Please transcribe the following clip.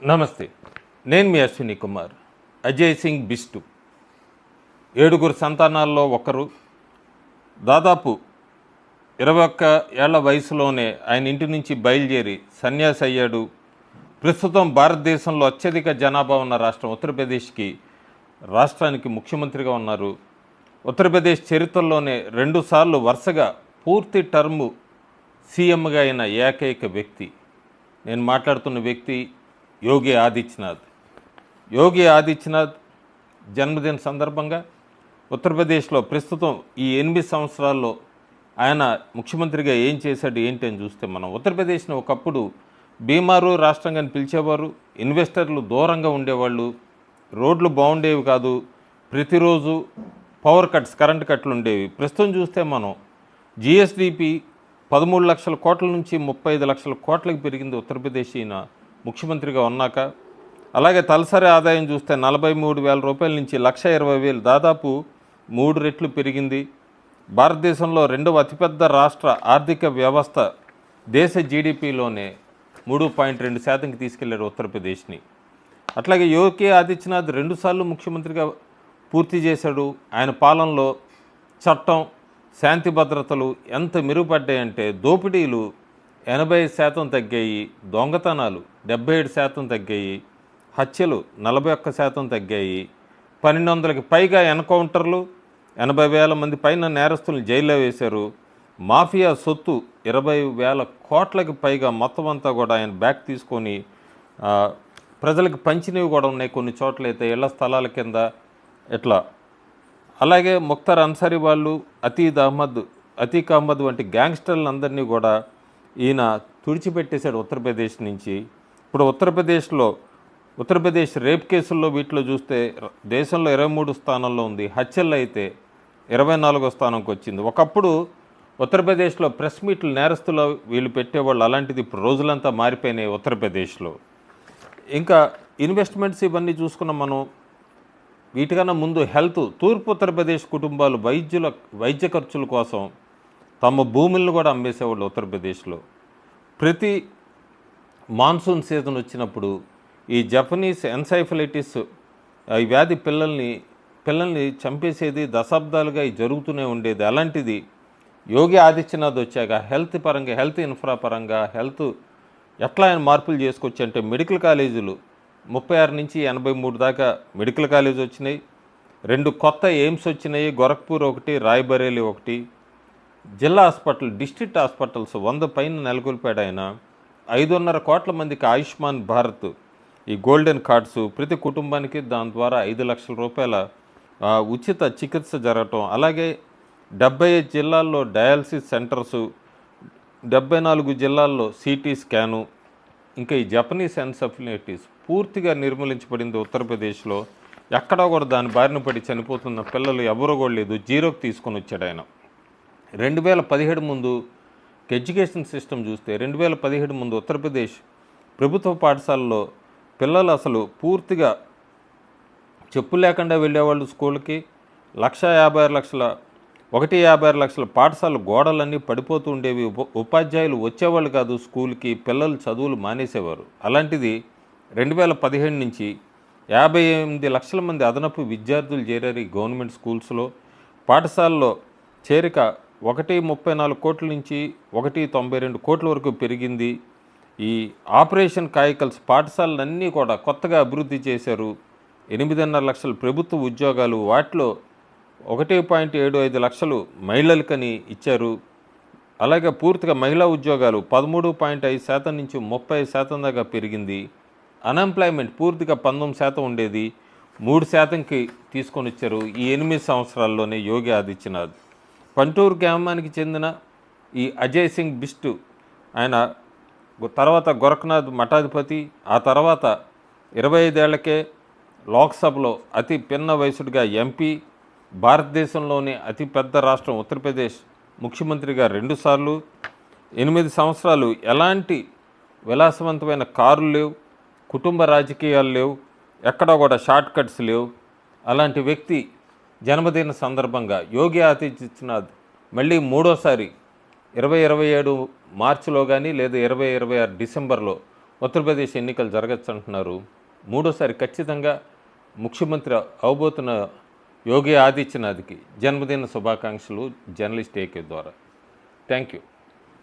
నమస్తే. నేను మీ అశ్విని కుమార్. అజయ్ సింగ్ బిస్టు 7 సంతానాల్లో ఒకరు. దాదాపు 21 ఏళ్ల వయసులోనే ఆయన ఇంటి నుంచి బయలుదేరి సన్యాసి అయ్యాడు. ప్రస్తుతం భారతదేశంలో అత్యధిక జనాభా ఉన్న రాష్ట్రం ఉత్తరప్రదేశ్కి రాష్ట్రానికి ముఖ్యమంత్రిగా ఉన్నారు. ఉత్తరప్రదేశ్ చరిత్రలోనే 2 సార్లు వరుసగా పూర్తి టర్ము సీఎంగా అయిన ఏకైక వ్యక్తి. నేను మాట్లాడుతున్న వ్యక్తి యోగి ఆదిత్యనాథ్. యోగి ఆదిత్యనాథ్ జన్మదిన సందర్భంగా ఉత్తరప్రదేశ్లో ప్రస్తుతం ఈ 8 సంవత్సరాల్లో ఆయన ముఖ్యమంత్రిగా ఏం చేశాడు ఏంటి అని చూస్తే, మనం ఉత్తరప్రదేశ్ని ఒకప్పుడు బీమారు రాష్ట్రంగా పిలిచేవారు. ఇన్వెస్టర్లు దూరంగా ఉండేవాళ్ళు, రోడ్లు బాగుండేవి కాదు, ప్రతిరోజు పవర్ కట్స్, కరెంట్ కట్లు ఉండేవి. ప్రస్తుతం చూస్తే మనం జిఎస్డిపి 13 లక్షల కోట్ల నుంచి 35 లక్షల కోట్లకు పెరిగింది ఉత్తరప్రదేశ్ ఈయన ముఖ్యమంత్రిగా ఉన్నాక. అలాగే తలసరి ఆదాయం చూస్తే 43,000 రూపాయల నుంచి 1,20,000, దాదాపు 3 రెట్లు పెరిగింది. భారతదేశంలో 2వ అతిపెద్ద రాష్ట్ర ఆర్థిక వ్యవస్థ, దేశ జీడిపిలోనే 3.2%కి తీసుకెళ్లారు ఉత్తరప్రదేశ్ని. అట్లాగే యోగి ఆదిత్యనాథ్ 2 సార్లు ముఖ్యమంత్రిగా పూర్తి చేశాడు. ఆయన పాలనలో చట్టం, శాంతి భద్రతలు ఎంత మెరుగుపడ్డాయంటే, దోపిడీలు 80% తగ్గాయి, దొంగతనాలు 77% తగ్గాయి, హత్యలు 41% తగ్గాయి, 1200కి పైగా ఎన్కౌంటర్లు, 80,000 మంది పైన నేరస్తులను జైల్లో వేశారు. మాఫియా సొత్తు 20,000 కోట్లకి పైగా మొత్తం అంతా కూడా ఆయన బ్యాక్ తీసుకొని ప్రజలకు పంచినవి కూడా ఉన్నాయి. కొన్ని చోట్ల అయితే ఇళ్ల స్థలాల కింద ఇట్లా. అలాగే ముఖ్తార్ అన్సారీ వాళ్ళు, అతీక్ అహ్మద్ వంటి గ్యాంగ్స్టర్లందరినీ కూడా ఈయన తుడిచిపెట్టేశాడు ఉత్తరప్రదేశ్ నుంచి. ఇప్పుడు ఉత్తరప్రదేశ్ రేప్ కేసుల్లో వీటిలో చూస్తే దేశంలో 23 స్థానంలో ఉంది. హత్యల్లో అయితే 24వ స్థానంకి వచ్చింది. ఒకప్పుడు ఉత్తరప్రదేశ్లో ప్రెస్ మీట్లు నేరస్తులు వీళ్ళు పెట్టేవాళ్ళు, అలాంటిది ఇప్పుడు రోజులంతా మారిపోయినాయి ఉత్తరప్రదేశ్లో. ఇంకా ఇన్వెస్ట్మెంట్స్ ఇవన్నీ చూసుకున్నాం మనం. వీటికన్నా ముందు హెల్త్, తూర్పు ఉత్తరప్రదేశ్ కుటుంబాలు వైద్య ఖర్చుల కోసం తమ భూములను కూడా అమ్మేసేవాళ్ళు ఉత్తరప్రదేశ్లో. ప్రతి మాన్సూన్ సీజన్ వచ్చినప్పుడు ఈ జపనీస్ ఎన్సైఫలైటిస్ ఈ వ్యాధి పిల్లల్ని చంపేసేది. దశాబ్దాలుగా ఇది జరుగుతూనే ఉండేది. అలాంటిది యోగి ఆదిత్యనాథ్ వచ్చాక హెల్త్ ఇన్ఫ్రా పరంగా ఎట్లా ఆయన మార్పులు చేసుకొచ్చి అంటే, మెడికల్ కాలేజీలు 36 నుంచి 83 దాకా మెడికల్ కాలేజ్ వచ్చినాయి. 2 కొత్త ఎయిమ్స్ వచ్చినాయి, గోరఖ్పూర్ ఒకటి, రాయ్బరేలీ ఒకటి. జిల్లా హాస్పిటల్, డిస్ట్రిక్ట్ హాస్పిటల్స్ 100 పైన నెలకొల్పాడు ఆయన. 5.5 కోట్ల మందికి ఆయుష్మాన్ భారత్ ఈ గోల్డెన్ కార్డ్స్, ప్రతి కుటుంబానికి దాని ద్వారా 5 లక్షల రూపాయల ఉచిత చికిత్స జరగటం. అలాగే 75 జిల్లాల్లో డయాలసిస్ సెంటర్సు, 74 జిల్లాల్లో సిటీ స్కాను. ఇంకా ఈ జపనీస్ ఎన్సెఫలైటిస్ పూర్తిగా నిర్మూలించబడింది ఉత్తరప్రదేశ్లో. ఎక్కడా కూడా దాని బారిన పడి చనిపోతున్న పిల్లలు ఎవరూ కూడా లేదు. జీరోకి తీసుకొని వచ్చాడు ఆయన. 2017 ముందు ఎడ్యుకేషన్ సిస్టమ్ చూస్తే, 2017 ముందు ఉత్తరప్రదేశ్ ప్రభుత్వ పాఠశాలలో పిల్లలు అసలు పూర్తిగా చెప్పులు లేకుండా వెళ్ళేవాళ్ళు స్కూల్కి. 1,56 లక్షల పాఠశాల గోడలన్నీ పడిపోతూ ఉండేవి. ఉపాధ్యాయులు వచ్చేవాళ్ళు కాదు స్కూల్కి, పిల్లలు చదువులు మానేసేవారు. అలాంటిది 2017 నుంచి 58 లక్షల మంది అదనపు విద్యార్థులు చేరారు ఈ గవర్నమెంట్ స్కూల్స్లో. పాఠశాలలో చేరిక 1.34 కోట్ల నుంచి 1.92 కోట్ల వరకు పెరిగింది. ఈ ఆపరేషన్ కాయకల్స్ పాఠశాలలన్నీ కూడా కొత్తగా అభివృద్ధి చేశారు. 8.5 లక్షల ప్రభుత్వ ఉద్యోగాలు, వాటిలో 1.75 లక్షలు మహిళలకని ఇచ్చారు. అలాగే పూర్తిగా మహిళా ఉద్యోగాలు 13.5% నుంచి 30% దాకా పెరిగింది. అన్ఎంప్లాయ్మెంట్ పూర్తిగా 19% ఉండేది, 3%కి తీసుకొని వచ్చారు ఈ 8 సంవత్సరాల్లోనే యోగి ఆదిత్యనాథ్. పంటూరు గ్రామానికి చెందిన ఈ అజయ్ సింగ్ బిస్టు, ఆయన తర్వాత గోరఖ్నాథ్ మఠాధిపతి, ఆ తర్వాత 25 ఏళ్లకే లోక్సభలో అతి పిన్న వయసుడిగా ఎంపీ, భారతదేశంలోని అతిపెద్ద రాష్ట్రం ఉత్తరప్రదేశ్ ముఖ్యమంత్రిగా 2 సార్లు, 8 సంవత్సరాలు ఎలాంటి విలాసవంతమైన కారులు లేవు, కుటుంబ రాజకీయాలు లేవు, ఎక్కడా కూడా షార్ట్ కట్స్ లేవు. అలాంటి వ్యక్తి జన్మదిన సందర్భంగా యోగి ఆదిత్యనాథ్ మళ్ళీ 3వసారి 2027 మార్చిలో కానీ లేదా 2026 డిసెంబర్లో ఉత్తరప్రదేశ్ ఎన్నికలు జరగచ్చు అంటున్నారు. మూడోసారి ఖచ్చితంగా ముఖ్యమంత్రి అవబోతున్న యోగి ఆదిత్యనాథ్కి జన్మదిన శుభాకాంక్షలు జర్నలిస్ట్ ఏకే ద్వారా. Thank you.